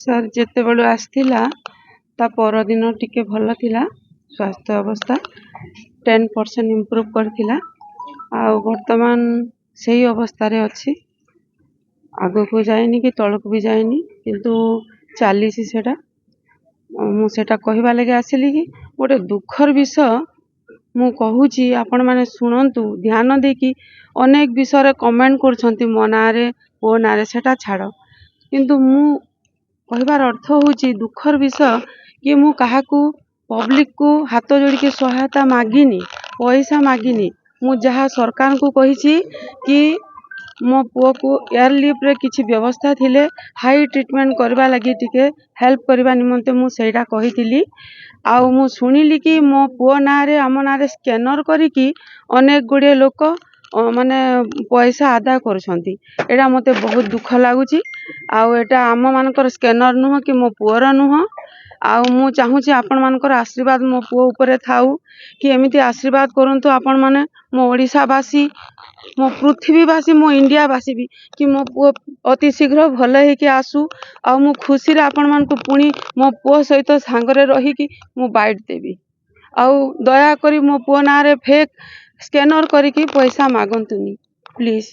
Sir ଯେତେବେଳୁ ଆସିଥିଲା ତା ପରଦିନ ଟିକେ ଭଲ ଥିଲା, ସ୍ୱାସ୍ଥ୍ୟ ଅବସ୍ଥା 10% ଇମ୍ପ୍ରୁଭ୍ କରିଥିଲା। ଆଉ ବର୍ତ୍ତମାନ ସେଇ ଅବସ୍ଥାରେ ଅଛି, ଆଗକୁ ଯାଇନି କି ତଳକୁ ବି ଯାଇନି, କିନ୍ତୁ ଚାଲିଛି ସେଇଟା। ମୁଁ ସେଇଟା କହିବା ଲାଗି ଆସିଲି କି ଗୋଟେ ଦୁଃଖର ବିଷୟ ମୁଁ କହୁଛି, ଆପଣମାନେ ଶୁଣନ୍ତୁ ଧ୍ୟାନ ଦେଇକି। ଅନେକ ବିଷୟରେ କମେଣ୍ଟ କରୁଛନ୍ତି ମୋ ନାଁରେ, ମୋ ନାଁରେ, ସେଟା ଛାଡ଼, କିନ୍ତୁ ମୁଁ କହିବାର ଅର୍ଥ ହେଉଛି ଦୁଃଖର ବିଷୟ କି ମୁଁ କାହାକୁ ପବ୍ଲିକକୁ ହାତ ଯୋଡ଼ିକି ସହାୟତା ମାଗିନି, ପଇସା ମାଗିନି। ମୁଁ ଯାହା ସରକାରଙ୍କୁ କହିଛି କି ମୋ ପୁଅକୁ ଏୟାର ଲିଫ୍ଟରେ କିଛି ବ୍ୟବସ୍ଥା ଥିଲେ ହାଇ ଟ୍ରିଟମେଣ୍ଟ କରିବା ଲାଗି ଟିକେ ହେଲ୍ପ କରିବା ନିମନ୍ତେ ମୁଁ ସେଇଟା କହିଥିଲି। ଆଉ ମୁଁ ଶୁଣିଲି କି ମୋ ପୁଅ ନାଁରେ, ଆମ ନାଁରେ ସ୍କାନର କରିକି ଅନେକ ଗୁଡ଼ିଏ ଲୋକ ମାନେ ପଇସା ଆଦାୟ କରୁଛନ୍ତି। ଏଇଟା ମୋତେ ବହୁତ ଦୁଃଖ ଲାଗୁଛି। ଆଉ ଏଇଟା ଆମମାନଙ୍କର ସ୍କାନର ନୁହଁ କି ମୋ ପୁଅର ନୁହଁ। ଆଉ ମୁଁ ଚାହୁଁଛି ଆପଣମାନଙ୍କର ଆଶୀର୍ବାଦ ମୋ ପୁଅ ଉପରେ ଥାଉ, କି ଏମିତି ଆଶୀର୍ବାଦ କରନ୍ତୁ ଆପଣମାନେ, ମୋ ଓଡ଼ିଶାବାସୀ, ମୋ ପୃଥିବୀବାସୀ, ମୋ ଇଣ୍ଡିଆବାସୀ ବି, କି ମୋ ପୁଅ ଅତି ଶୀଘ୍ର ଭଲ ହେଇକି ଆସୁ। ଆଉ ମୁଁ ଖୁସିରେ ଆପଣମାନଙ୍କୁ ପୁଣି ମୋ ପୁଅ ସହିତ ସାଙ୍ଗରେ ରହିକି ମୁଁ ବାଇଟ୍ ଦେବି। ଆଉ ଦୟାକରି ମୋ ପୁଅ ନାଁରେ ଫେକ୍ ସ୍କାନର କରିକି ପଇସା ମାଗନ୍ତୁନି ପ୍ଲିଜ୍।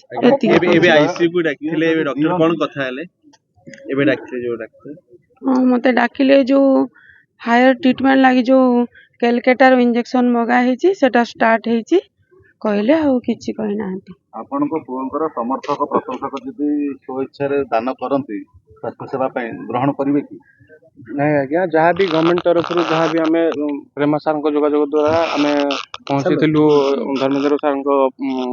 ହଁ, ମୋତେ ଡାକିଲେ ଯୋଉ ହାୟର ଟ୍ରିଟମେଣ୍ଟ ଲାଗି ଯୋଉ କ୍ୟାଲକାଟାର ଇଞ୍ଜେକ୍ସନ ମଗା ହେଇଛି ସେଟା ଷ୍ଟାର୍ଟ ହେଇଛି କହିଲେ, ଆଉ କିଛି କହିନାହାନ୍ତି। ଆପଣଙ୍କ ପୁଅଙ୍କର ସମର୍ଥକ ପ୍ରଶଂସକ ଯଦି ସ୍ୱଇଚ୍ଛାରେ ଦାନ କରନ୍ତି ସ୍ୱାସ୍ଥ୍ୟ ସେବା ପାଇଁ, ଗ୍ରହଣ କରିବେ କି? ନାଇଁ ଆଜ୍ଞା, ଯାହା ବି ଗଭର୍ଣ୍ଣମେଣ୍ଟ ତରଫରୁ ଯାହା ବି ଆମେ ପ୍ରେମ ସାର୍ଙ୍କ ଯୋଗାଯୋଗ ଦ୍ୱାରା ଆମେ ପହଞ୍ଚିଥିଲୁ ଧର୍ମେନ୍ଦ୍ର ସାର୍ଙ୍କ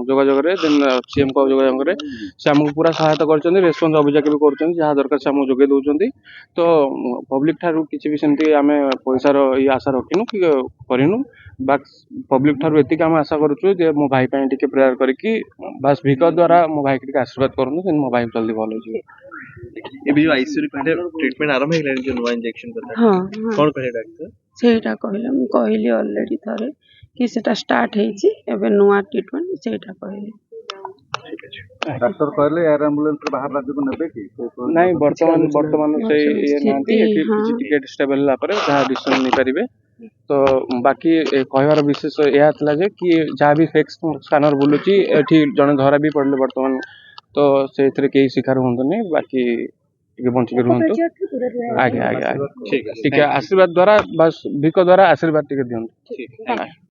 ଯୋଗାଯୋଗରେ, ଦେନ୍ ସିଏମ୍ଙ୍କ ଯୋଗାଯୋଗରେ ସେ ଆମକୁ ପୁରା ସହାୟତା କରିଛନ୍ତି, ରେସ୍ପନ୍ସ ଅଭିଯାନ ବି କରୁଛନ୍ତି, ଯାହା ଦରକାର ସେ ଆମକୁ ଯୋଗାଇ ଦେଉଛନ୍ତି। ତ ପବ୍ଲିକ ଠାରୁ କିଛି ବି ସେମିତି ଆମେ ପଇସାର ଇଏ ଆଶା ରଖିନୁ କି କରିନୁ। ବାସ୍ ପବ୍ଲିକ ଠାରୁ ଏତିକି ଆମେ ଆଶା କରୁଛୁ ଯେ ମୋ ଭାଇ ପାଇଁ ଟିକେ ପ୍ରେୟାର କରିକି ବାସ୍ ଭିକ ଦ୍ୱାରା ମୋ ଭାଇକି ଟିକେ ଆଶୀର୍ବାଦ କରନ୍ତୁ, ଯେମିତି ମୋ ଭାଇ ଜଲ୍ଦି ଭଲ ହେଇଯିବ। ଏବେ ଯୋଉ ଆଇସିୟୁ ଟ୍ରିଟମେଣ୍ଟ ଆରମ୍ଭ ହେଇଗଲାଣି, ଯୋଉ ନୂଆ ଇଞ୍ଜେକ୍ସନ କଥା କଣ କହିଲେ ଡାକ୍ତର? ସେଇଟା କହିଲେ, ମୁଁ କହିଲି ଅଲରେଡି ଥରେ କି ସେଟା ଷ୍ଟାର୍ଟ ହେଇଛି, ଏବେ ନୂଆ ଟ୍ରିଟମେଣ୍ଟ ସେଇଟା କହିଲେ। ଡାକ୍ତର କହିଲେ ଏୟାର ଆମ୍ବୁଲାନ୍ସରେ ବାହାର ରାଜ୍ୟକୁ ନେବେ କି? ନାଇଁ, ବର୍ତ୍ତମାନ ସେଇ ଇଏ ନାହାନ୍ତି, ଏଠି କିଛି ଟିକେ ଷ୍ଟେବଲ ହେଲା ପରେ ଯାହା ଡିସିସନ ନେଇପାରିବେ। ତ ବାକି କହିବାର ବିଶେଷ ଏହା ଥିଲା ଯେ କି ଯାହା ବି ଫେକ୍ ସ୍କାନର ବୁଲୁଛି ଏଠି ଜଣେ ଧରା ବି ପଡ଼ିଲେ ବର୍ତ୍ତମାନ, ତ ସେଇଥିରେ କେହି ଶିକାର ହୁଅନ୍ତୁନି, ବାକି ଟିକେ ବଞ୍ଚିକି ରୁହନ୍ତୁ। ଆଜ୍ଞା, ଟିକେ ଆଶୀର୍ବାଦ ଦ୍ୱାରା, ବାସ୍ ଭିକ ଦ୍ୱାରା ଆଶୀର୍ବାଦ ଟିକେ ଦିଅନ୍ତୁ।